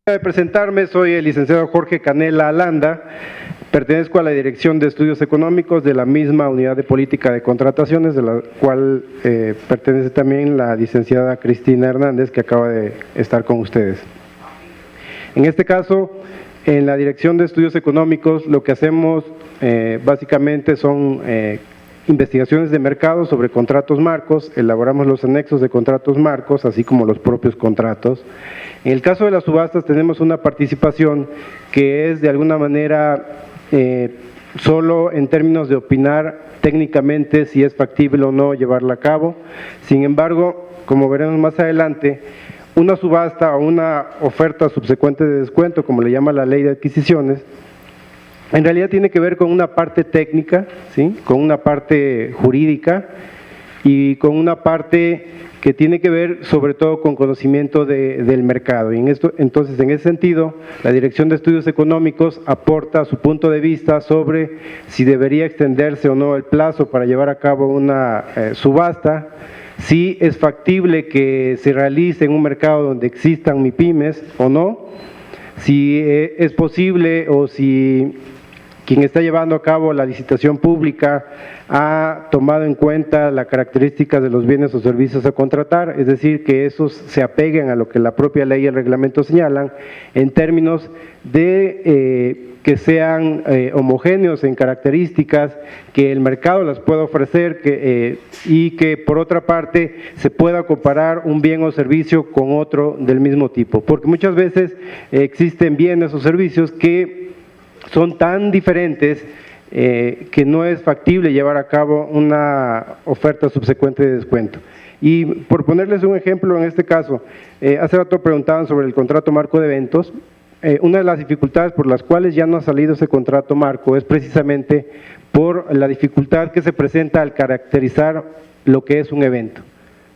De presentarme, soy el licenciado Jorge Canela Alanda, pertenezco a la Dirección de Estudios Económicos de la misma Unidad de Política de Contrataciones, de la cual pertenece también la licenciada Cristina Hernández, que acaba de estar con ustedes. En este caso, en la Dirección de Estudios Económicos, lo que hacemos básicamente son investigaciones de mercado sobre contratos marcos, elaboramos los anexos de contratos marcos, así como los propios contratos. En el caso de las subastas tenemos una participación que es de alguna manera solo en términos de opinar técnicamente si es factible o no llevarla a cabo. Sin embargo, como veremos más adelante, una subasta o una oferta subsecuente de descuento, como le llama la ley de adquisiciones, en realidad tiene que ver con una parte técnica, ¿sí?, con una parte jurídica y con una parte que tiene que ver sobre todo con conocimiento del mercado. Y entonces, en ese sentido, la Dirección de Estudios Económicos aporta su punto de vista sobre si debería extenderse o no el plazo para llevar a cabo una subasta, si es factible que se realice en un mercado donde existan MIPYMES o no, si es posible o si quien está llevando a cabo la licitación pública ha tomado en cuenta las características de los bienes o servicios a contratar, es decir, que esos se apeguen a lo que la propia ley y el reglamento señalan, en términos de que sean homogéneos en características, que el mercado las pueda ofrecer y que por otra parte se pueda comparar un bien o servicio con otro del mismo tipo, porque muchas veces existen bienes o servicios que son tan diferentes que no es factible llevar a cabo una oferta subsecuente de descuento. Y por ponerles un ejemplo en este caso, hace rato preguntaban sobre el contrato marco de eventos. Una de las dificultades por las cuales ya no ha salido ese contrato marco es precisamente por la dificultad que se presenta al caracterizar lo que es un evento,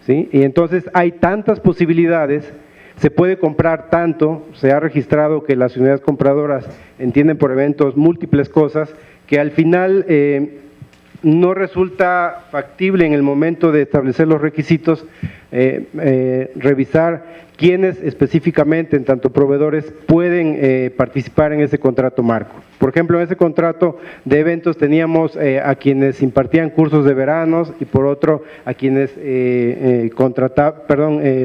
¿sí? Y entonces hay tantas posibilidades, se puede comprar tanto, se ha registrado que las unidades compradoras entienden por eventos múltiples cosas, que al final no resulta factible en el momento de establecer los requisitos, revisar quiénes específicamente, en tanto proveedores, pueden participar en ese contrato marco. Por ejemplo, en ese contrato de eventos teníamos a quienes impartían cursos de veranos y por otro a quienes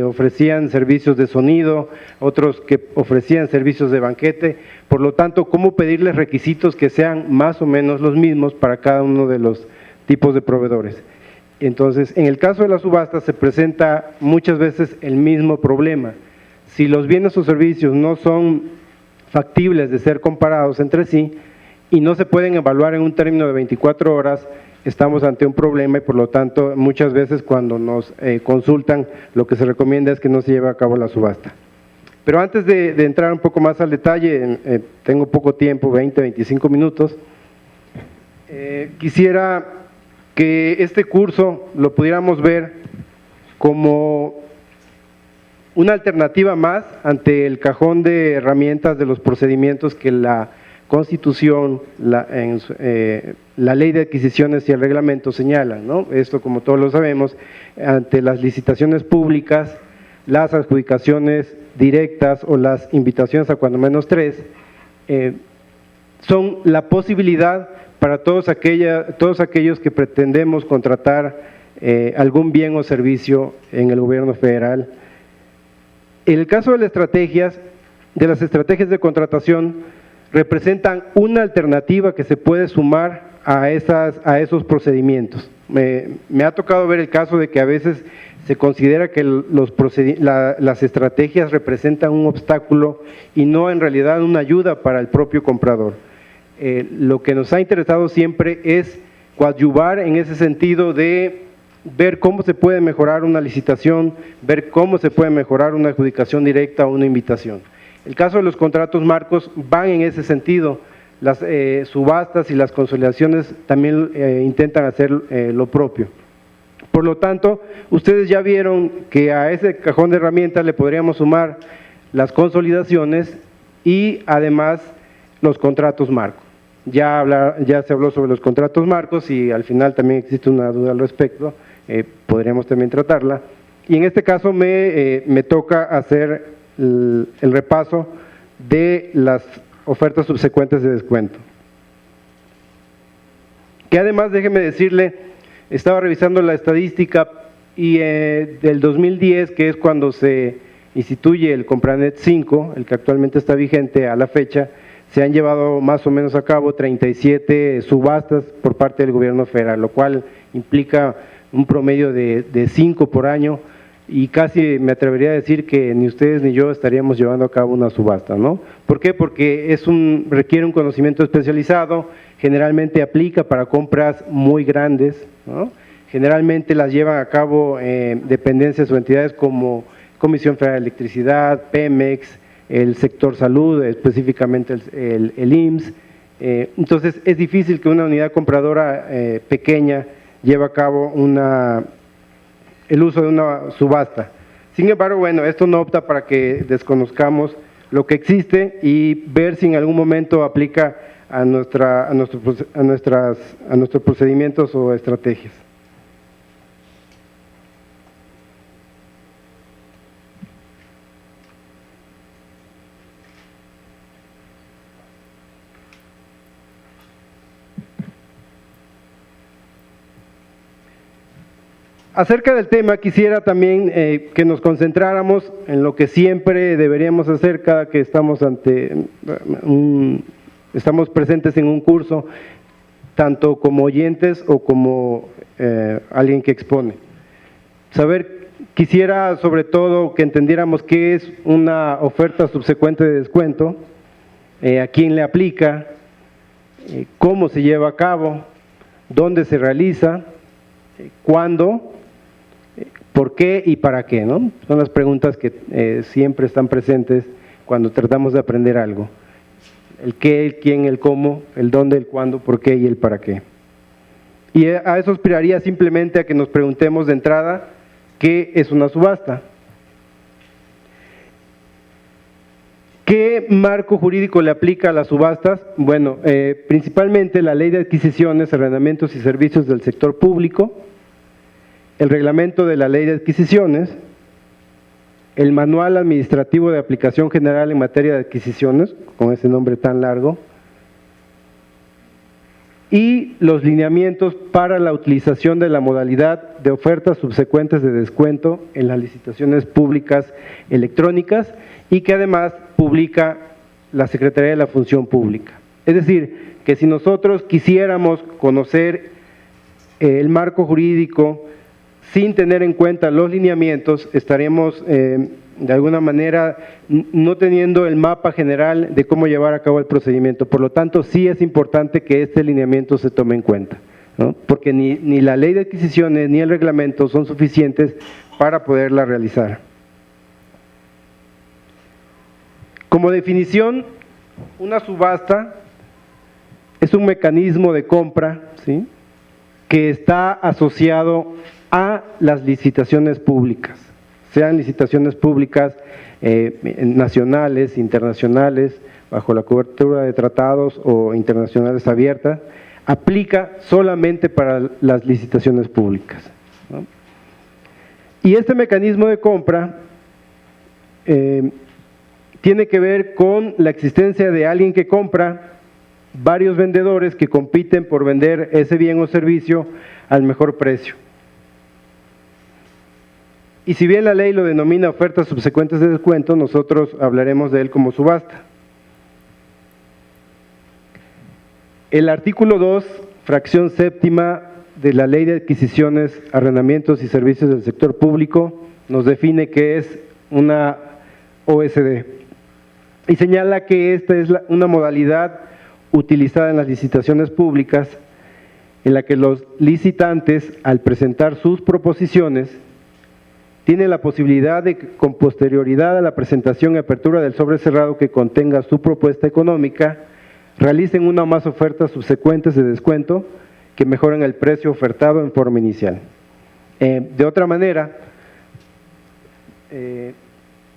ofrecían servicios de sonido, otros que ofrecían servicios de banquete. Por lo tanto, ¿cómo pedirles requisitos que sean más o menos los mismos para cada uno de los tipos de proveedores? Entonces, en el caso de la subasta se presenta muchas veces el mismo problema. Si los bienes o servicios no son factibles de ser comparados entre sí y no se pueden evaluar en un término de 24 horas, estamos ante un problema y por lo tanto muchas veces cuando nos consultan lo que se recomienda es que no se lleve a cabo la subasta. Pero antes de entrar un poco más al detalle, tengo poco tiempo, 20, 25 minutos, quisiera que este curso lo pudiéramos ver como una alternativa más ante el cajón de herramientas de los procedimientos que la Constitución, la Ley de Adquisiciones y el reglamento señalan, ¿no? Esto, como todos lo sabemos, ante las licitaciones públicas, las adjudicaciones directas o las invitaciones a cuando menos 3, son la posibilidad para todos aquellos que pretendemos contratar algún bien o servicio en el gobierno federal. En el caso de las estrategias de contratación, representan una alternativa que se puede sumar a esos procedimientos. Me ha tocado ver el caso de que a veces se considera que las estrategias representan un obstáculo y no en realidad una ayuda para el propio comprador. Lo que nos ha interesado siempre es coadyuvar en ese sentido de ver cómo se puede mejorar una licitación, ver cómo se puede mejorar una adjudicación directa o una invitación. El caso de los contratos marcos van en ese sentido. Las subastas y las consolidaciones también intentan hacer lo propio. Por lo tanto, ustedes ya vieron que a ese cajón de herramientas le podríamos sumar las consolidaciones y además los contratos marcos. Ya se habló sobre los contratos marcos y al final también existe una duda al respecto, podríamos también tratarla. Y en este caso me toca hacer el repaso de las ofertas subsecuentes de descuento. Que además, déjeme decirle, estaba revisando la estadística y del 2010, que es cuando se instituye el Compranet 5, el que actualmente está vigente a la fecha, se han llevado más o menos a cabo 37 subastas por parte del gobierno federal, lo cual implica un promedio de 5 por año, y casi me atrevería a decir que ni ustedes ni yo estaríamos llevando a cabo una subasta, ¿no? ¿Por qué? Porque requiere un conocimiento especializado, generalmente aplica para compras muy grandes, ¿no? Generalmente las llevan a cabo dependencias o entidades como Comisión Federal de Electricidad, Pemex, el sector salud, específicamente el IMSS. Entonces es difícil que una unidad compradora pequeña lleve a cabo el uso de una subasta. Sin embargo, bueno, esto no opta para que desconozcamos lo que existe y ver si en algún momento aplica a nuestros procedimientos o estrategias. Acerca del tema, quisiera también que nos concentráramos en lo que siempre deberíamos hacer cada que estamos estamos presentes en un curso, tanto como oyentes o como alguien que expone. Quisiera sobre todo que entendiéramos qué es una oferta subsecuente de descuento, a quién le aplica, cómo se lleva a cabo, dónde se realiza, cuándo, por qué y para qué, ¿no? Son las preguntas que siempre están presentes cuando tratamos de aprender algo. El qué, el quién, el cómo, el dónde, el cuándo, por qué y el para qué. Y a eso aspiraría simplemente a que nos preguntemos de entrada qué es una subasta. ¿Qué marco jurídico le aplica a las subastas? Bueno, principalmente la Ley de Adquisiciones, Arrendamientos y Servicios del Sector Público, el reglamento de la Ley de Adquisiciones, el Manual Administrativo de Aplicación General en Materia de Adquisiciones, con ese nombre tan largo, y los lineamientos para la utilización de la modalidad de ofertas subsecuentes de descuento en las licitaciones públicas electrónicas y que además publica la Secretaría de la Función Pública. Es decir, que si nosotros quisiéramos conocer el marco jurídico sin tener en cuenta los lineamientos, estaríamos de alguna manera no teniendo el mapa general de cómo llevar a cabo el procedimiento. Por lo tanto, sí es importante que este lineamiento se tome en cuenta, ¿no? Porque ni la Ley de Adquisiciones ni el reglamento son suficientes para poderla realizar. Como definición, una subasta es un mecanismo de compra, ¿sí?, que está asociado a las licitaciones públicas, sean licitaciones públicas nacionales, internacionales, bajo la cobertura de tratados o internacionales abiertas, aplica solamente para las licitaciones públicas, ¿no? Y este mecanismo de compra tiene que ver con la existencia de alguien que compra, varios vendedores que compiten por vender ese bien o servicio al mejor precio. Y si bien la ley lo denomina ofertas subsecuentes de descuento, nosotros hablaremos de él como subasta. El artículo 2, fracción séptima de la Ley de Adquisiciones, Arrendamientos y Servicios del Sector Público nos define qué es una OSD y señala que esta es una modalidad utilizada en las licitaciones públicas en la que los licitantes, al presentar sus proposiciones, tiene la posibilidad de que con posterioridad a la presentación y apertura del sobre cerrado que contenga su propuesta económica, realicen una o más ofertas subsecuentes de descuento que mejoren el precio ofertado en forma inicial. De otra manera,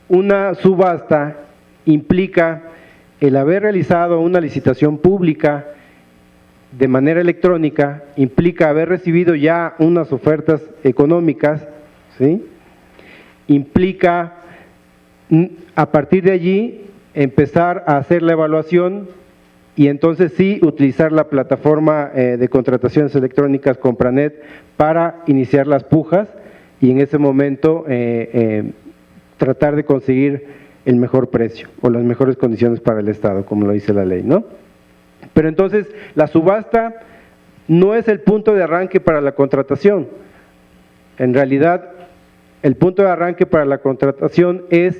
una subasta implica el haber realizado una licitación pública de manera electrónica, implica haber recibido ya unas ofertas económicas, ¿sí?, implica a partir de allí empezar a hacer la evaluación y entonces sí utilizar la plataforma de contrataciones electrónicas Compranet para iniciar las pujas y en ese momento tratar de conseguir el mejor precio o las mejores condiciones para el Estado, como lo dice la ley, ¿no? Pero entonces la subasta no es el punto de arranque para la contratación. En realidad, el punto de arranque para la contratación es,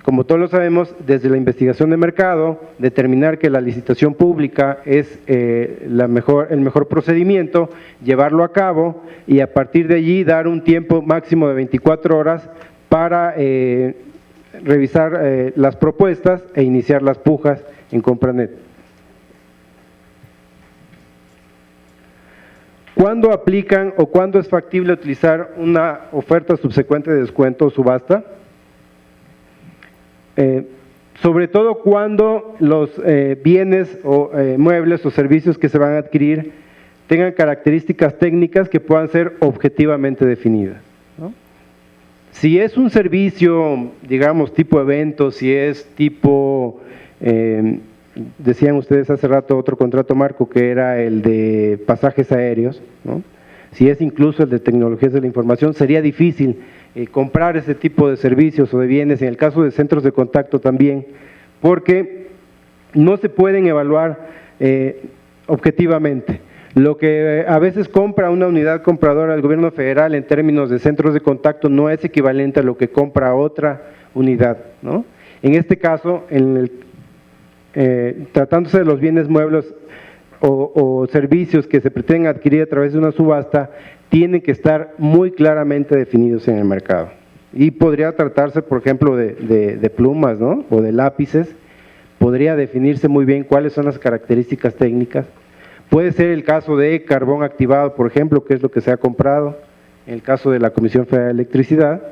como todos lo sabemos, desde la investigación de mercado, determinar que la licitación pública es el mejor procedimiento, llevarlo a cabo y a partir de allí dar un tiempo máximo de 24 horas para revisar las propuestas e iniciar las pujas en Compranet. ¿Cuándo aplican o cuándo es factible utilizar una oferta subsecuente de descuento o subasta? Sobre todo cuando los bienes o muebles o servicios que se van a adquirir tengan características técnicas que puedan ser objetivamente definidas, ¿no? Si es un servicio, digamos, tipo evento, si es tipo, decían ustedes hace rato otro contrato marco que era el de pasajes aéreos, ¿no? Si es incluso el de tecnologías de la información, sería difícil comprar ese tipo de servicios o de bienes, en el caso de centros de contacto también, porque no se pueden evaluar objetivamente. Lo que a veces compra una unidad compradora del gobierno federal en términos de centros de contacto no es equivalente a lo que compra otra unidad, ¿no? En este caso, tratándose de los bienes muebles o servicios que se pretenden adquirir a través de una subasta, tienen que estar muy claramente definidos en el mercado. Y podría tratarse, por ejemplo, de plumas, ¿no? O de lápices. Podría definirse muy bien cuáles son las características técnicas. Puede ser el caso de carbón activado, por ejemplo, que es lo que se ha comprado, en el caso de la Comisión Federal de Electricidad.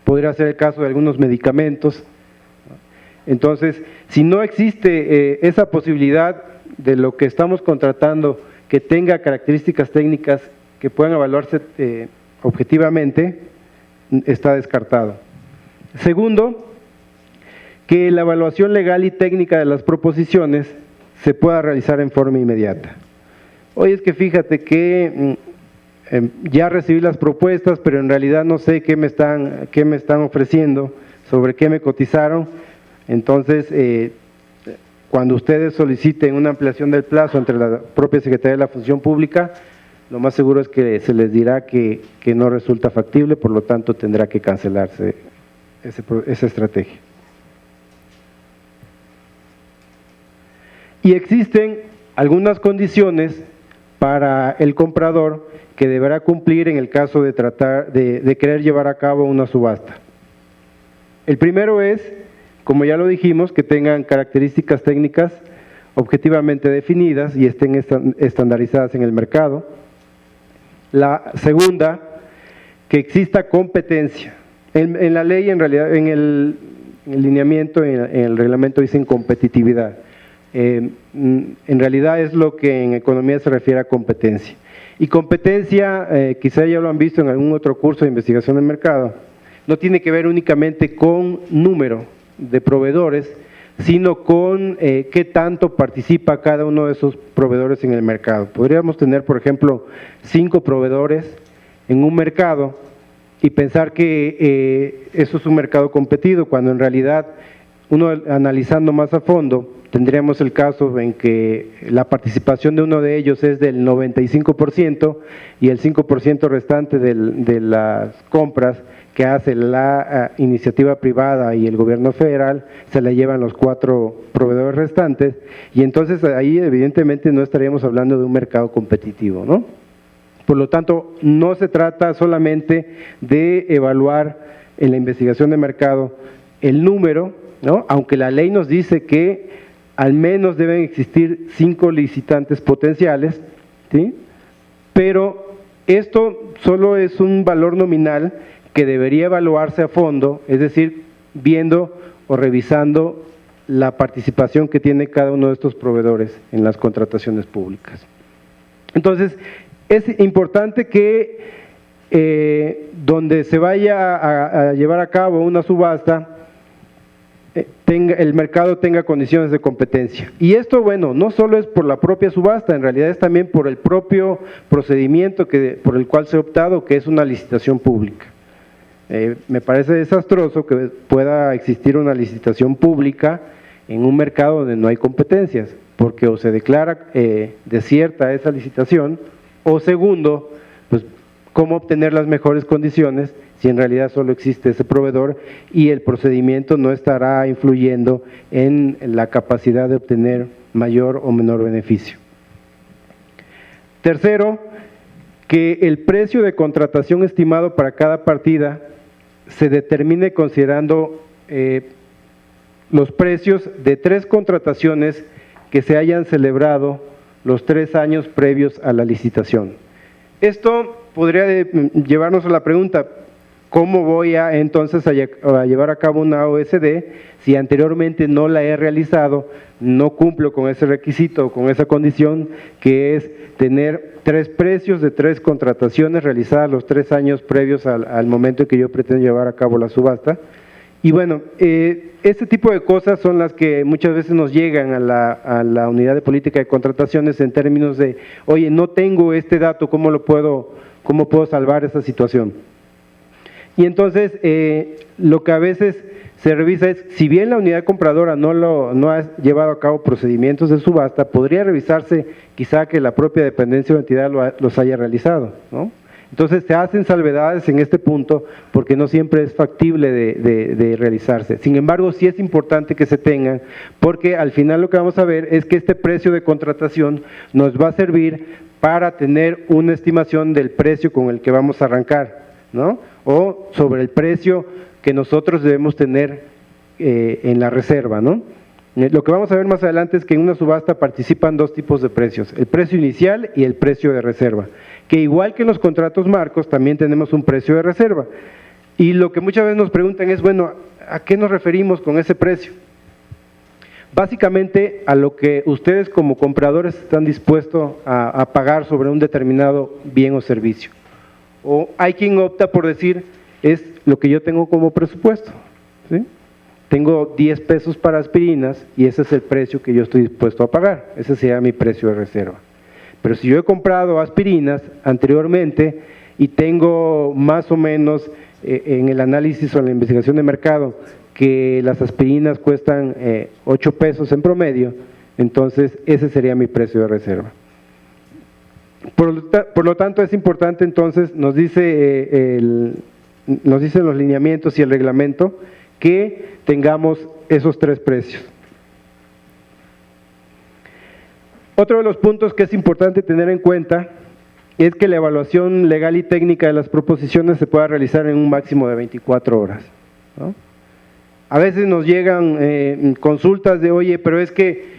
Podría ser el caso de algunos medicamentos. Entonces, si no existe esa posibilidad de lo que estamos contratando que tenga características técnicas que puedan evaluarse objetivamente, está descartado. Segundo, que la evaluación legal y técnica de las proposiciones se pueda realizar en forma inmediata. Oye, es que fíjate que ya recibí las propuestas, pero en realidad no sé qué me están ofreciendo, sobre qué me cotizaron. Entonces, cuando ustedes soliciten una ampliación del plazo entre la propia Secretaría de la Función Pública, lo más seguro es que se les dirá que no resulta factible, por lo tanto tendrá que cancelarse esa estrategia. Y existen algunas condiciones para el comprador que deberá cumplir en el caso de tratar de querer llevar a cabo una subasta. El primero es, como ya lo dijimos, que tengan características técnicas objetivamente definidas y estén estandarizadas en el mercado. La segunda, que exista competencia. En la ley, en realidad, en el lineamiento, en el reglamento dicen competitividad. En realidad es lo que en economía se refiere a competencia. Y competencia, quizá ya lo han visto en algún otro curso de investigación de mercado, no tiene que ver únicamente con número de proveedores, sino con qué tanto participa cada uno de esos proveedores en el mercado. Podríamos tener, por ejemplo, 5 proveedores en un mercado y pensar que eso es un mercado competido, cuando en realidad, uno analizando más a fondo, tendríamos el caso en que la participación de uno de ellos es del 95% y el 5% restante de las compras que hace la iniciativa privada y el gobierno federal se la llevan los 4 proveedores restantes, y entonces ahí evidentemente no estaríamos hablando de un mercado competitivo, ¿no? Por lo tanto, no se trata solamente de evaluar en la investigación de mercado el número, ¿no? Aunque la ley nos dice que al menos deben existir 5 licitantes potenciales, ¿sí? Pero esto solo es un valor nominal que debería evaluarse a fondo, es decir, viendo o revisando la participación que tiene cada uno de estos proveedores en las contrataciones públicas. Entonces, es importante que donde se vaya a llevar a cabo una subasta, el mercado tenga condiciones de competencia. Y esto, bueno, no solo es por la propia subasta, en realidad es también por el propio procedimiento por el cual se ha optado, que es una licitación pública. Me parece desastroso que pueda existir una licitación pública en un mercado donde no hay competencias, porque o se declara desierta esa licitación, o segundo, pues cómo obtener las mejores condiciones si en realidad solo existe ese proveedor y el procedimiento no estará influyendo en la capacidad de obtener mayor o menor beneficio. Tercero, que el precio de contratación estimado para cada partida se determine considerando los precios de 3 contrataciones que se hayan celebrado los 3 años previos a la licitación. Esto podría llevarnos a la pregunta, ¿cómo voy entonces a llevar a cabo una OSD si anteriormente no la he realizado, no cumplo con ese requisito, con esa condición, que es tener 3 precios de 3 contrataciones realizadas los 3 años previos al momento en que yo pretendo llevar a cabo la subasta? Y bueno, este tipo de cosas son las que muchas veces nos llegan a la unidad de política de contrataciones en términos de, oye, no tengo este dato, ¿cómo puedo salvar esa situación? Y entonces, lo que a veces se revisa es, si bien la unidad compradora no ha llevado a cabo procedimientos de subasta, podría revisarse quizá que la propia dependencia o entidad los haya realizado, ¿no? Entonces se hacen salvedades en este punto porque no siempre es factible de realizarse. Sin embargo, sí es importante que se tengan, porque al final lo que vamos a ver es que este precio de contratación nos va a servir para tener una estimación del precio con el que vamos a arrancar, ¿no? O sobre el precio que nosotros debemos tener en la reserva, ¿no? Lo que vamos a ver más adelante es que en una subasta participan 2 tipos de precios, el precio inicial y el precio de reserva, que igual que en los contratos marcos también tenemos un precio de reserva. Y lo que muchas veces nos preguntan es, bueno, ¿a qué nos referimos con ese precio? Básicamente a lo que ustedes como compradores están dispuestos a pagar sobre un determinado bien o servicio. O hay quien opta por decir, es lo que yo tengo como presupuesto, ¿sí? Tengo 10 pesos para aspirinas y ese es el precio que yo estoy dispuesto a pagar, ese sería mi precio de reserva. Pero si yo he comprado aspirinas anteriormente y tengo más o menos en el análisis o en la investigación de mercado que las aspirinas cuestan 8 pesos en promedio, entonces ese sería mi precio de reserva. Por lo tanto, es importante entonces, nos dicen los lineamientos y el reglamento, que tengamos esos 3 precios. Otro de los puntos que es importante tener en cuenta es que la evaluación legal y técnica de las proposiciones se pueda realizar en un máximo de 24 horas, ¿no? A veces nos llegan consultas de, oye, pero es que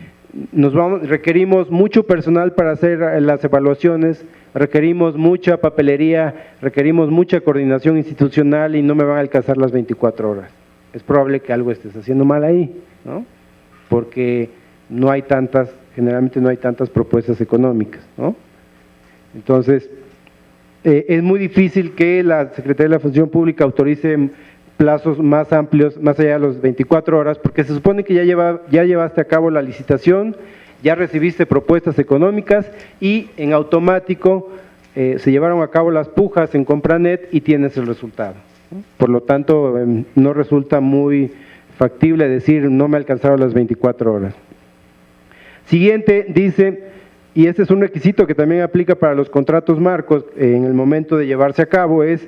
requerimos mucho personal para hacer las evaluaciones, requerimos mucha papelería, requerimos mucha coordinación institucional y no me van a alcanzar las 24 horas. Es probable que algo estés haciendo mal ahí, ¿no? Porque generalmente no hay tantas propuestas económicas, ¿no? Entonces, es muy difícil que la Secretaría de la Función Pública autorice plazos más amplios, más allá de las 24 horas, porque se supone que ya llevaste a cabo la licitación, ya recibiste propuestas económicas y en automático se llevaron a cabo las pujas en Compranet y tienes el resultado. Por lo tanto, no resulta muy factible decir no me alcanzaron las 24 horas. Siguiente dice, y este es un requisito que también aplica para los contratos marcos en el momento de llevarse a cabo, es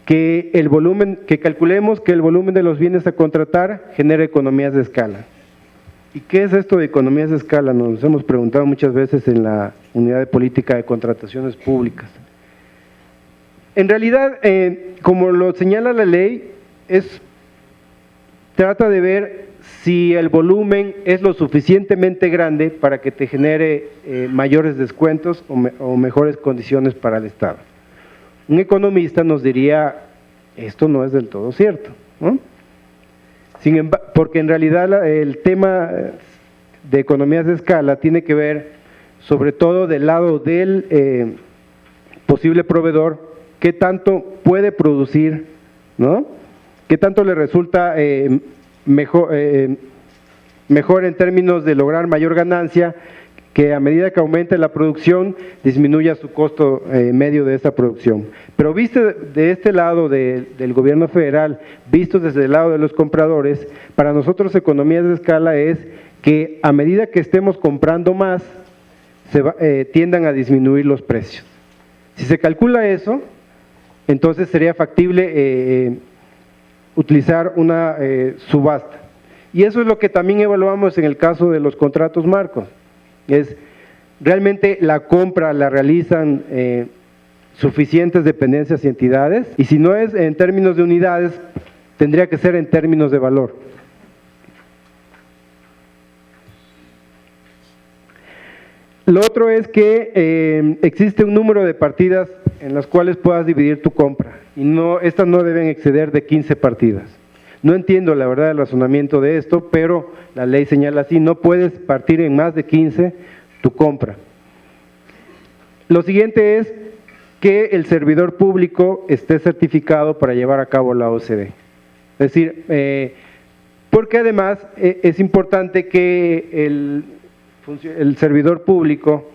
que calculemos que el volumen de los bienes a contratar genere economías de escala. ¿Y qué es esto de economías de escala? Nos hemos preguntado muchas veces en la unidad de política de contrataciones públicas. En realidad, como lo señala la ley, trata de ver si el volumen es lo suficientemente grande para que te genere mayores descuentos o mejores condiciones para el Estado. Un economista nos diría, esto no es del todo cierto, ¿no? Porque en realidad el tema de economías de escala tiene que ver sobre todo del lado del posible proveedor, qué tanto puede producir, ¿no? Qué tanto le resulta Mejor en términos de lograr mayor ganancia, que a medida que aumente la producción, disminuya su costo medio de esta producción. Pero visto de este lado del gobierno federal, visto desde el lado de los compradores, para nosotros economías de escala es que a medida que estemos comprando más, tiendan a disminuir los precios. Si se calcula eso, entonces sería factible utilizar una subasta. Y eso es lo que también evaluamos en el caso de los contratos marcos. Es realmente la compra la realizan suficientes dependencias y entidades, y si no es en términos de unidades, tendría que ser en términos de valor. Lo otro es que existe un número de partidas en las cuales puedas dividir tu compra, y estas no deben exceder de 15 partidas. No entiendo la verdad el razonamiento de esto, pero la ley señala así, no puedes partir en más de 15 tu compra. Lo siguiente es que el servidor público esté certificado para llevar a cabo la OCDE. Es decir, porque además es importante que el servidor público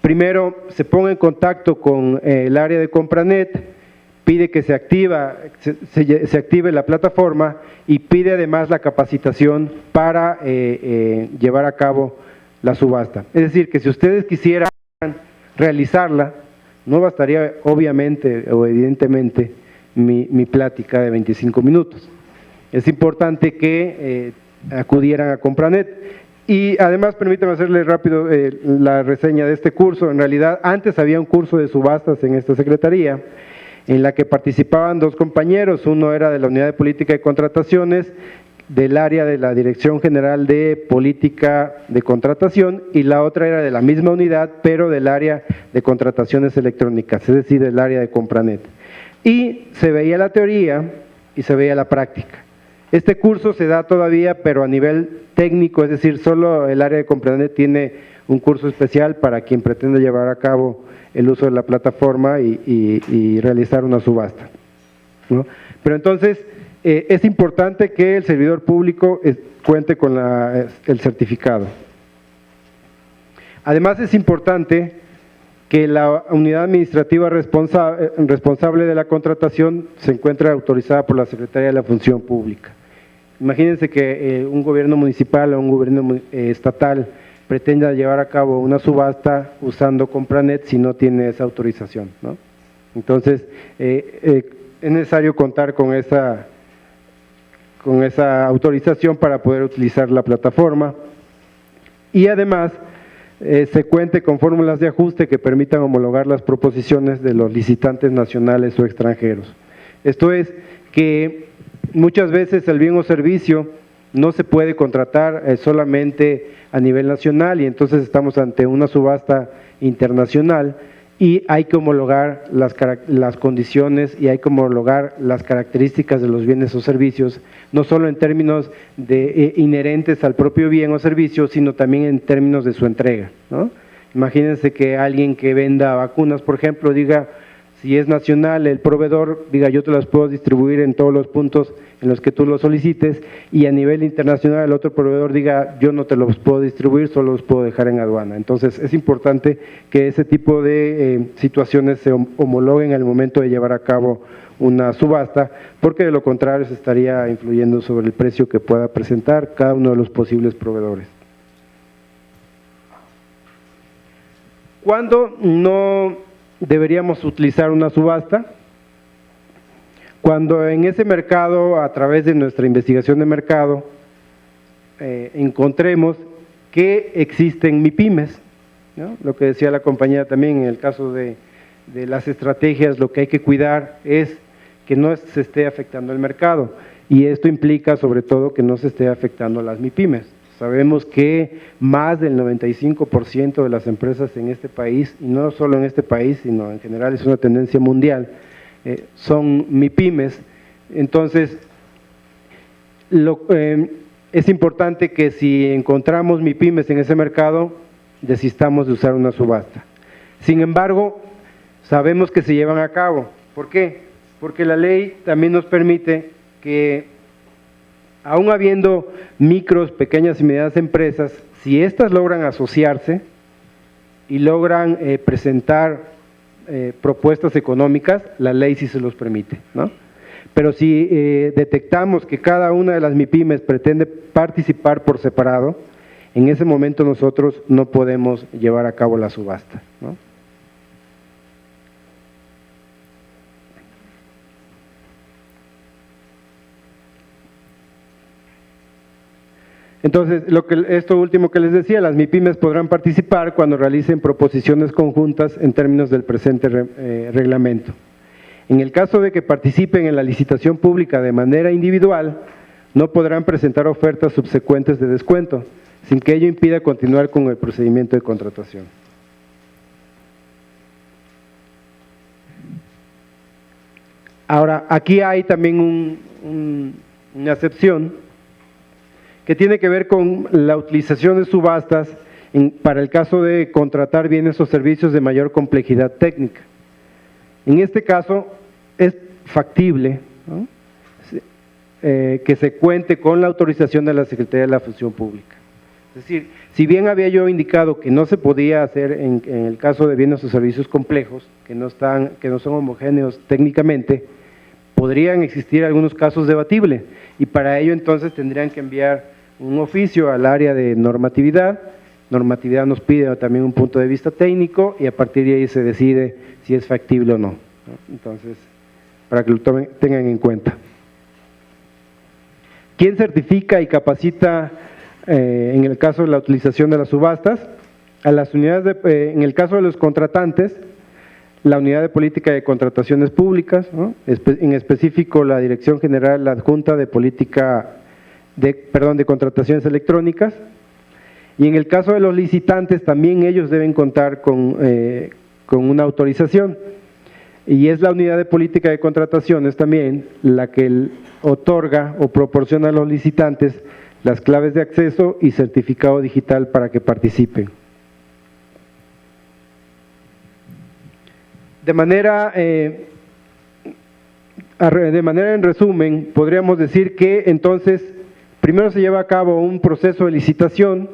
primero se ponga en contacto con el área de Compranet, pide que se active la plataforma y pide además la capacitación para llevar a cabo la subasta. Es decir, que si ustedes quisieran realizarla, no bastaría obviamente o evidentemente mi plática de 25 minutos. Es importante que acudieran a Compranet. Y además, permítame hacerle rápido la reseña de este curso. En realidad, antes había un curso de subastas en esta secretaría, en la que participaban dos compañeros, uno era de la Unidad de Política de Contrataciones, del área de la Dirección General de Política de Contratación, y la otra era de la misma unidad, pero del área de contrataciones electrónicas, es decir, del área de Compranet. Y se veía la teoría y se veía la práctica. Este curso se da todavía, pero a nivel técnico, es decir, solo el área de Compranet tiene un curso especial para quien pretende llevar a cabo el uso de la plataforma y realizar una subasta, ¿no? Pero entonces, es importante que el servidor público cuente con el certificado. Además, es importante que la unidad administrativa responsable de la contratación se encuentre autorizada por la Secretaría de la Función Pública. Imagínense que un gobierno municipal o un gobierno estatal pretenda llevar a cabo una subasta usando Compranet si no tiene esa autorización, ¿no? Entonces, es necesario contar con esa autorización para poder utilizar la plataforma, y además se cuente con fórmulas de ajuste que permitan homologar las proposiciones de los licitantes nacionales o extranjeros. Esto es que muchas veces el bien o servicio no se puede contratar solamente a nivel nacional, y entonces estamos ante una subasta internacional y hay que homologar las condiciones y hay que homologar las características de los bienes o servicios, no solo en términos inherentes al propio bien o servicio, sino también en términos de su entrega, ¿no? Imagínense que alguien que venda vacunas, por ejemplo, diga, si es nacional, el proveedor diga, yo te las puedo distribuir en todos los puntos en los que tú lo solicites, y a nivel internacional el otro proveedor diga, yo no te los puedo distribuir, solo los puedo dejar en aduana. Entonces, es importante que ese tipo de situaciones se homologuen al momento de llevar a cabo una subasta, porque de lo contrario se estaría influyendo sobre el precio que pueda presentar cada uno de los posibles proveedores. ¿Cuándo no deberíamos utilizar una subasta? Cuando en ese mercado, a través de nuestra investigación de mercado, encontremos que existen MIPYMES, ¿no? Lo que decía la compañera también, en el caso de las estrategias, lo que hay que cuidar es que no se esté afectando el mercado, y esto implica sobre todo que no se esté afectando a las MIPYMES. Sabemos que más del 95% de las empresas en este país, y no solo en este país, sino en general es una tendencia mundial, son MIPYMES. Entonces, es importante que si encontramos MIPYMES en ese mercado, desistamos de usar una subasta. Sin embargo, sabemos que se llevan a cabo. ¿Por qué? Porque la ley también nos permite que aún habiendo micros, pequeñas y medianas empresas, si éstas logran asociarse y logran presentar propuestas económicas, la ley sí se los permite, ¿no? Pero si detectamos que cada una de las MIPYMES pretende participar por separado, en ese momento nosotros no podemos llevar a cabo la subasta, ¿no? Entonces, esto último que les decía, las MIPYMES podrán participar cuando realicen proposiciones conjuntas en términos del presente reglamento. En el caso de que participen en la licitación pública de manera individual, no podrán presentar ofertas subsecuentes de descuento, sin que ello impida continuar con el procedimiento de contratación. Ahora, aquí hay también una excepción que tiene que ver con la utilización de subastas para el caso de contratar bienes o servicios de mayor complejidad técnica. En este caso es factible, ¿no?, que se cuente con la autorización de la Secretaría de la Función Pública. Es decir, si bien había yo indicado que no se podía hacer en el caso de bienes o servicios complejos, que no son homogéneos técnicamente, podrían existir algunos casos debatibles y para ello entonces tendrían que enviar un oficio al área de normatividad. Normatividad nos pide también un punto de vista técnico y a partir de ahí se decide si es factible o no, ¿no? Entonces, para que lo tengan en cuenta. ¿Quién certifica y capacita en el caso de la utilización de las subastas? A las unidades en el caso de los contratantes, la Unidad de Política de Contrataciones Públicas, ¿no?, en específico la Dirección General Adjunta de de Contrataciones Electrónicas, y en el caso de los licitantes también ellos deben contar con una autorización, y es la Unidad de Política de Contrataciones también la que otorga o proporciona a los licitantes las claves de acceso y certificado digital para que participen. De manera en resumen, podríamos decir que entonces primero se lleva a cabo un proceso de licitación,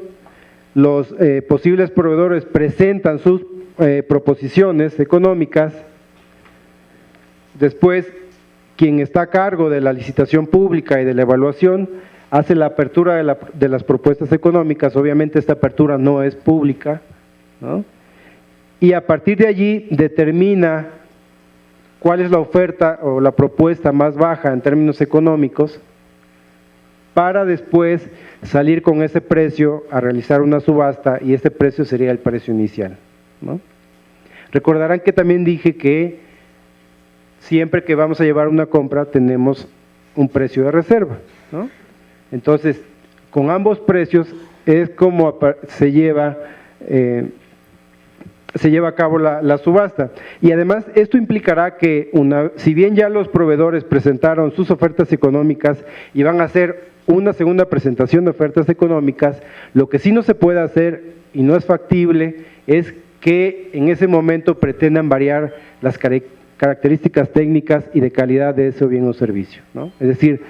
los posibles proveedores presentan sus proposiciones económicas, después quien está a cargo de la licitación pública y de la evaluación hace la apertura de las propuestas económicas. Obviamente esta apertura no es pública, ¿no?, y a partir de allí determina cuál es la oferta o la propuesta más baja en términos económicos, para después salir con ese precio a realizar una subasta, y este precio sería el precio inicial, ¿no? Recordarán que también dije que siempre que vamos a llevar una compra tenemos un precio de reserva, ¿no? Entonces, con ambos precios es como se lleva a cabo la subasta. Y además esto implicará que si bien ya los proveedores presentaron sus ofertas económicas y van a hacer una segunda presentación de ofertas económicas, lo que sí no se puede hacer y no es factible es que en ese momento pretendan variar las características técnicas y de calidad de ese bien o servicio, ¿no? Es decir,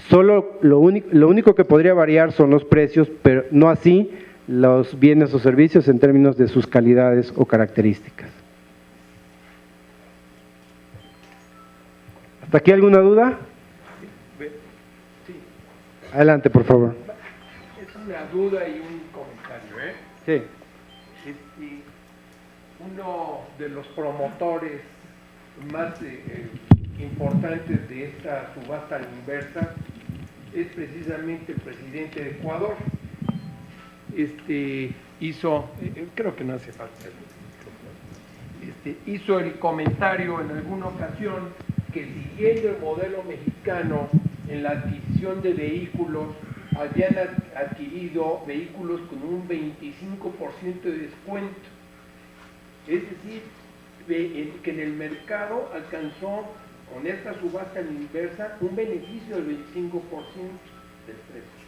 solo lo único que podría variar son los precios, pero no así los bienes o servicios en términos de sus calidades o características. ¿Hasta aquí alguna duda? Sí. Adelante, por favor. Es una duda y un comentario, Sí. Uno de los promotores más importantes de esta subasta a la inversa es precisamente el presidente de Ecuador. Creo que no hace falta, hizo el comentario en alguna ocasión que siguiendo el modelo mexicano en la adquisición de vehículos, habían adquirido vehículos con un 25% de descuento, es decir, que en el mercado alcanzó con esta subasta a la inversa un beneficio del 25% del precio.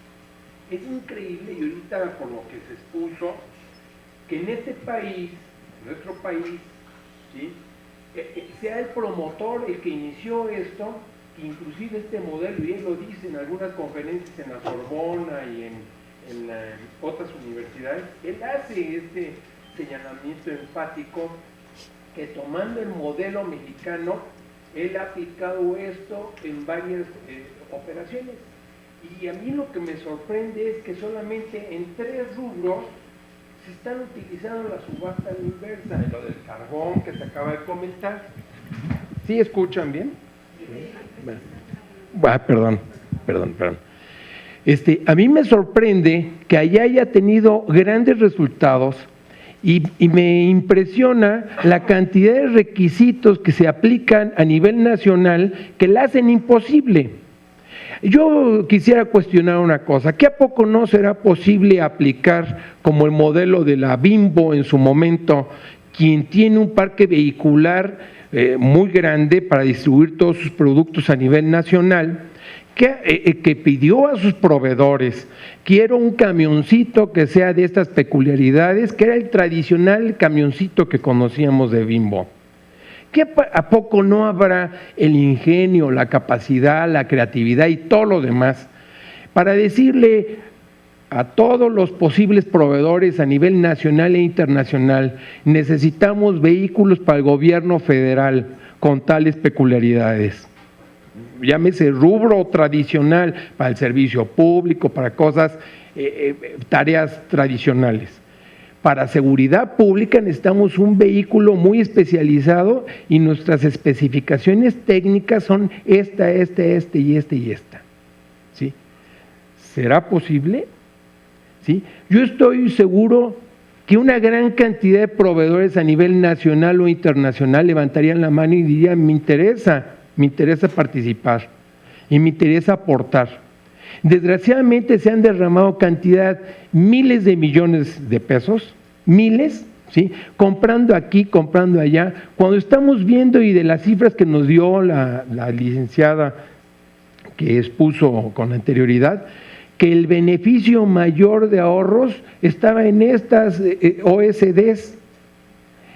Es increíble, y ahorita por lo que se expuso, que en este país, nuestro país, ¿sí?, sea el promotor el que inició esto que inclusive este modelo, y él lo dice en algunas conferencias en la Sorbona y en otras universidades, él hace este señalamiento enfático que tomando el modelo mexicano, él ha aplicado esto en varias operaciones. Y a mí lo que me sorprende es que solamente en 3 rubros se están utilizando la subasta a la inversa, lo del carbón que se acaba de comentar. ¿Sí escuchan bien? Perdón. A mí me sorprende que allá haya tenido grandes resultados y me impresiona la cantidad de requisitos que se aplican a nivel nacional que la hacen imposible. Yo quisiera cuestionar una cosa, ¿qué a poco no será posible aplicar como el modelo de la Bimbo en su momento, quien tiene un parque vehicular muy grande para distribuir todos sus productos a nivel nacional, que pidió a sus proveedores, quiero un camioncito que sea de estas peculiaridades, que era el tradicional camioncito que conocíamos de Bimbo? ¿Qué a poco no habrá el ingenio, la capacidad, la creatividad y todo lo demás para decirle a todos los posibles proveedores a nivel nacional e internacional, necesitamos vehículos para el gobierno federal con tales peculiaridades? Llámese rubro tradicional, para el servicio público, para cosas, tareas tradicionales. Para seguridad pública necesitamos un vehículo muy especializado y nuestras especificaciones técnicas son esta, y esta. ¿Sí? ¿Será posible? ¿Sí? Yo estoy seguro que una gran cantidad de proveedores a nivel nacional o internacional levantarían la mano y dirían, me interesa participar y me interesa aportar. Desgraciadamente se han derramado miles de millones de pesos, ¿sí? Comprando aquí, comprando allá, cuando estamos viendo, y de las cifras que nos dio la licenciada que expuso con anterioridad, que el beneficio mayor de ahorros estaba en estas OSDs.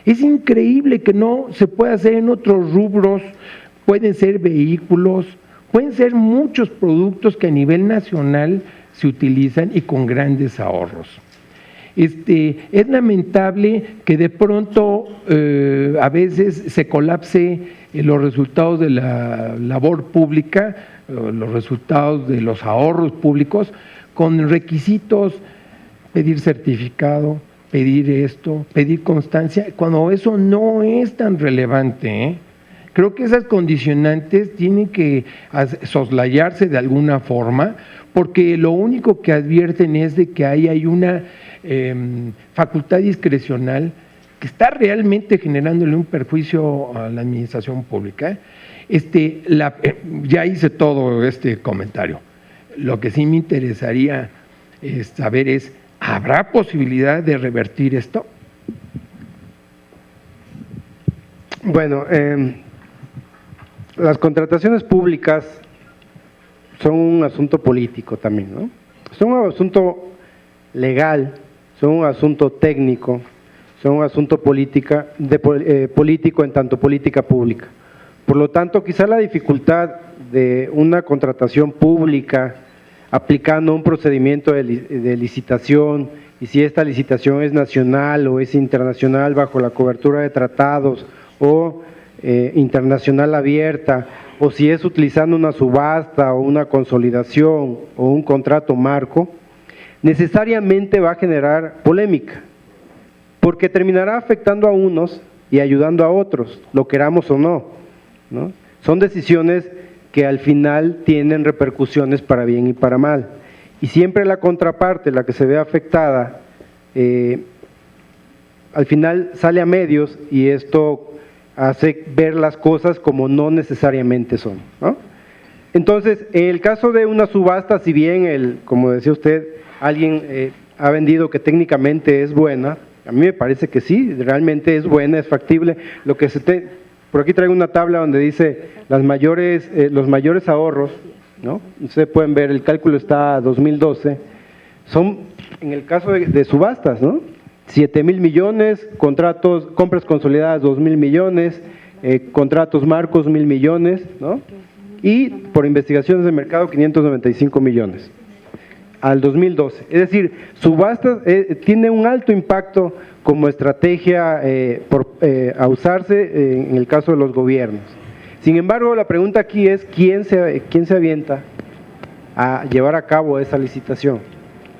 Es increíble que no se pueda hacer en otros rubros. Pueden ser vehículos, pueden ser muchos productos que a nivel nacional se utilizan y con grandes ahorros. Es lamentable que de pronto a veces se colapse los resultados de la labor pública, los resultados de los ahorros públicos, con requisitos, pedir certificado, pedir esto, pedir constancia, cuando eso no es tan relevante, Creo que esas condicionantes tienen que soslayarse de alguna forma, porque lo único que advierten es de que ahí hay una facultad discrecional que está realmente generándole un perjuicio a la administración pública. Ya hice todo este comentario. Lo que sí me interesaría saber es, ¿habrá posibilidad de revertir esto? Bueno, las contrataciones públicas son un asunto político también, ¿no? Son un asunto legal, son un asunto técnico, son un asunto político en tanto política pública. Por lo tanto, quizá la dificultad de una contratación pública aplicando un procedimiento de licitación, y si esta licitación es nacional o es internacional bajo la cobertura de tratados o internacional abierta, o si es utilizando una subasta o una consolidación o un contrato marco, necesariamente va a generar polémica, porque terminará afectando a unos y ayudando a otros, lo queramos o no, ¿no? Son decisiones que al final tienen repercusiones para bien y para mal, y siempre la contraparte, la que se ve afectada, al final sale a medios, y esto hace ver las cosas como no necesariamente son, ¿no? Entonces, en el caso de una subasta, si bien, como decía usted, alguien ha vendido que técnicamente es buena, a mí me parece que sí, realmente es buena, es factible. Por aquí traigo una tabla donde dice los mayores ahorros, ¿no? Ustedes pueden ver, el cálculo está a 2012, son en el caso de subastas, ¿no? 7,000 millones, compras consolidadas 2,000 millones, contratos marcos 1,000 millones, ¿no? y por investigaciones de mercado 595 millones al 2012. Es decir, subastas tiene un alto impacto como estrategia a usarse en el caso de los gobiernos. Sin embargo, la pregunta aquí es ¿quién se avienta a llevar a cabo esa licitación?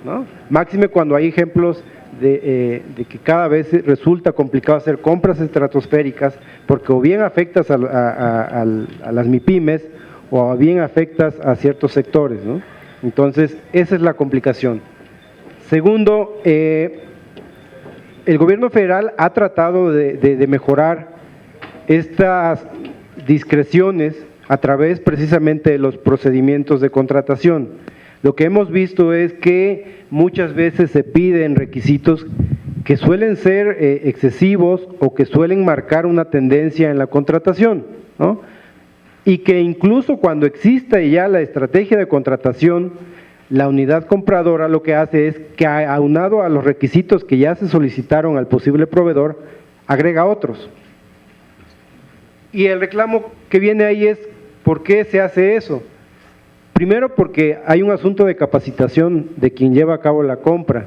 ¿No? Máxime cuando hay ejemplos de que cada vez resulta complicado hacer compras estratosféricas porque o bien afectas a las MIPYMES o bien afectas a ciertos sectores, ¿no? Entonces, esa es la complicación. Segundo, el gobierno federal ha tratado de mejorar estas discreciones a través precisamente de los procedimientos de contratación. Lo que hemos visto es que muchas veces se piden requisitos que suelen ser excesivos o que suelen marcar una tendencia en la contratación, ¿no? Y que incluso cuando existe ya la estrategia de contratación, la unidad compradora lo que hace es que aunado a los requisitos que ya se solicitaron al posible proveedor, agrega otros. Y el reclamo que viene ahí es, ¿por qué se hace eso? Primero porque hay un asunto de capacitación de quien lleva a cabo la compra.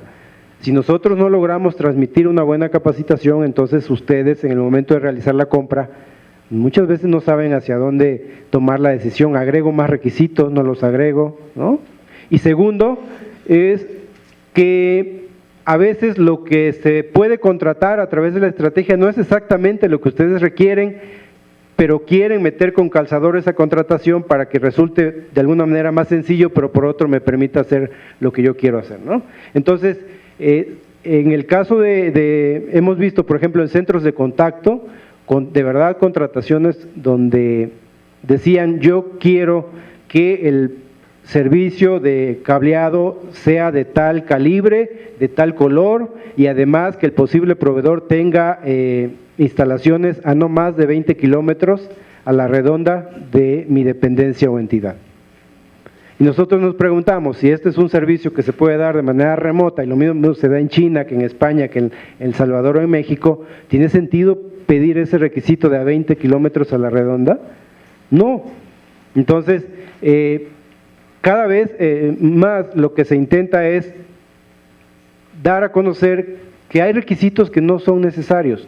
Si nosotros no logramos transmitir una buena capacitación, entonces ustedes en el momento de realizar la compra, muchas veces no saben hacia dónde tomar la decisión, agrego más requisitos, no los agrego, ¿no? Y segundo, es que a veces lo que se puede contratar a través de la estrategia no es exactamente lo que ustedes requieren, pero quieren meter con calzador esa contratación para que resulte de alguna manera más sencillo, pero por otro me permita hacer lo que yo quiero hacer, ¿no? Entonces, en el caso hemos visto, por ejemplo, en centros de contacto, de verdad contrataciones donde decían yo quiero que el servicio de cableado sea de tal calibre, de tal color y además que el posible proveedor tenga instalaciones a no más de 20 kilómetros a la redonda de mi dependencia o entidad. Y nosotros nos preguntamos si este es un servicio que se puede dar de manera remota y lo mismo se da en China, que en España, que en El Salvador o en México, ¿tiene sentido pedir ese requisito de a 20 kilómetros a la redonda? No. Entonces, cada vez más lo que se intenta es dar a conocer que hay requisitos que no son necesarios.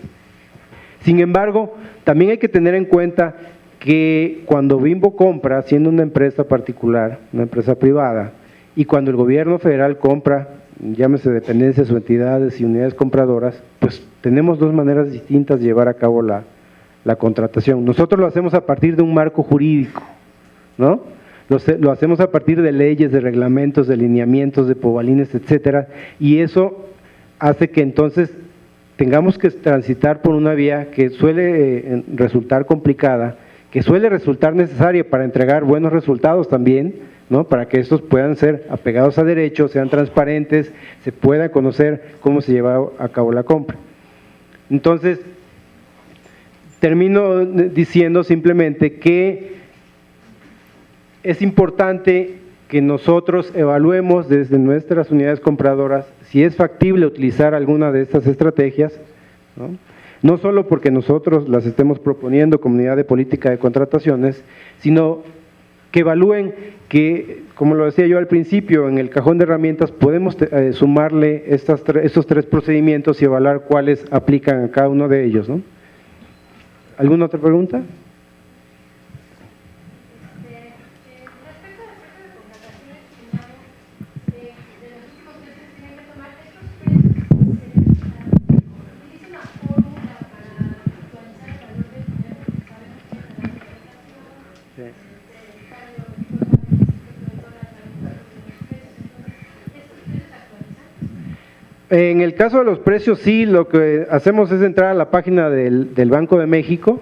Sin embargo, también hay que tener en cuenta que cuando Bimbo compra, siendo una empresa particular, una empresa privada, y cuando el gobierno federal compra, llámese dependencias o entidades y unidades compradoras, pues tenemos dos maneras distintas de llevar a cabo la contratación. Nosotros lo hacemos a partir de un marco jurídico, ¿no? Lo hacemos a partir de leyes, de reglamentos, de lineamientos, de pobalines, etcétera, y eso hace que entonces tengamos que transitar por una vía que suele resultar complicada, que suele resultar necesaria para entregar buenos resultados también, ¿no? Para que estos puedan ser apegados a derechos, sean transparentes, se pueda conocer cómo se lleva a cabo la compra. Entonces, termino diciendo simplemente que es importante que nosotros evaluemos desde nuestras unidades compradoras si es factible utilizar alguna de estas estrategias, ¿no? No solo porque nosotros las estemos proponiendo como unidad de política de contrataciones, sino que evalúen que, como lo decía yo al principio, en el cajón de herramientas podemos sumarle estos tres procedimientos y evaluar cuáles aplican a cada uno de ellos, ¿no? ¿Alguna otra pregunta? En el caso de los precios, sí, lo que hacemos es entrar a la página del Banco de México,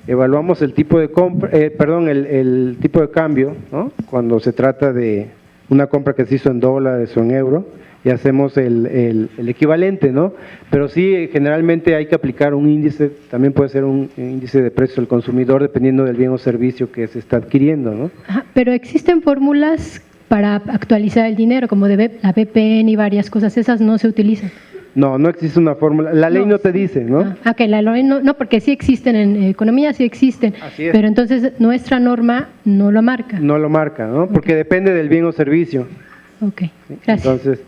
evaluamos el tipo de compra, el tipo de cambio, ¿no? Cuando se trata de una compra que se hizo en dólares o en euro, y hacemos el equivalente, ¿no? Pero sí, generalmente hay que aplicar un índice, también puede ser un índice de precios del consumidor, dependiendo del bien o servicio que se está adquiriendo, ¿no? Ajá, pero existen fórmulas para actualizar el dinero, como la VPN y varias cosas, esas no se utilizan. No, no existe una fórmula. La ley no te dice, ¿no? Ok, la ley no, porque sí existen en economía, sí existen. Así es. Pero entonces nuestra norma no lo marca. No lo marca, ¿no? Porque depende del bien o servicio. Ok, gracias. Entonces,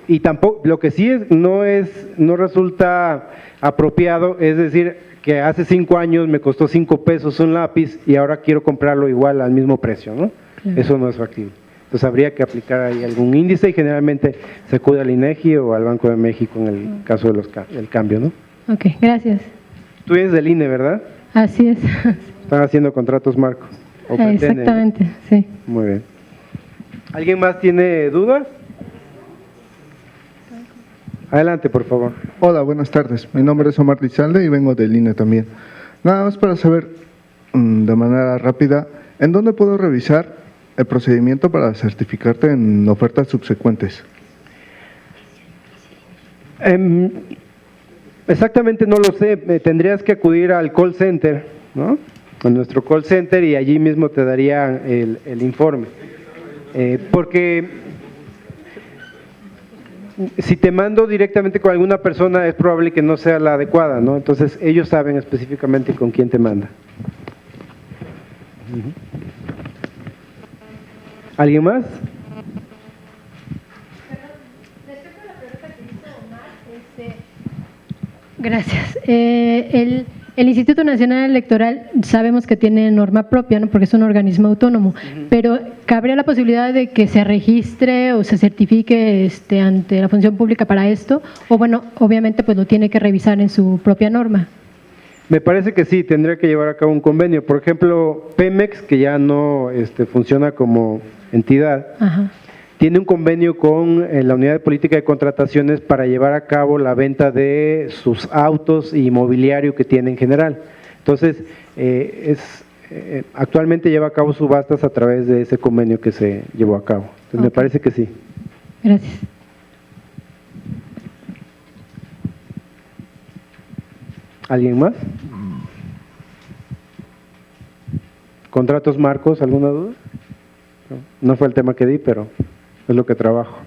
y tampoco, lo que sí no resulta apropiado, es decir, que hace 5 años me costó 5 pesos un lápiz y ahora quiero comprarlo igual al mismo precio, ¿no? Claro. Eso no es factible. Entonces habría que aplicar ahí algún índice y generalmente se acude al INEGI o al Banco de México en el caso del cambio, ¿no? Ok, gracias. Tú eres del INE, ¿verdad? Así es. Están haciendo contratos marcos. ¿O pretenden? Exactamente, sí. Muy bien. ¿Alguien más tiene dudas? Adelante, por favor. Hola, buenas tardes. Mi nombre es Omar Lizalde y vengo del INE también. Nada más para saber de manera rápida, ¿en dónde puedo revisar el procedimiento para certificarte en ofertas subsecuentes? Exactamente no lo sé. Tendrías que acudir al call center, ¿no? A nuestro call center y allí mismo te darían el informe. Porque si te mando directamente con alguna persona es probable que no sea la adecuada, ¿no? Entonces ellos saben específicamente con quién te manda. ¿Alguien más? Gracias. El Instituto Nacional Electoral sabemos que tiene norma propia, ¿no? Porque es un organismo autónomo, pero ¿cabría la posibilidad de que se registre o se certifique ante la función pública para esto? O bueno, obviamente pues lo tiene que revisar en su propia norma. Me parece que sí, tendría que llevar a cabo un convenio. Por ejemplo, Pemex, que ya no funciona como entidad, Ajá. tiene un convenio con la Unidad de Política de Contrataciones para llevar a cabo la venta de sus autos y mobiliario que tiene en general. Entonces, actualmente lleva a cabo subastas a través de ese convenio que se llevó a cabo. Entonces, me parece que sí. Gracias. ¿Alguien más? ¿Contratos marcos? ¿Alguna duda? No fue el tema que di, pero es lo que trabajo.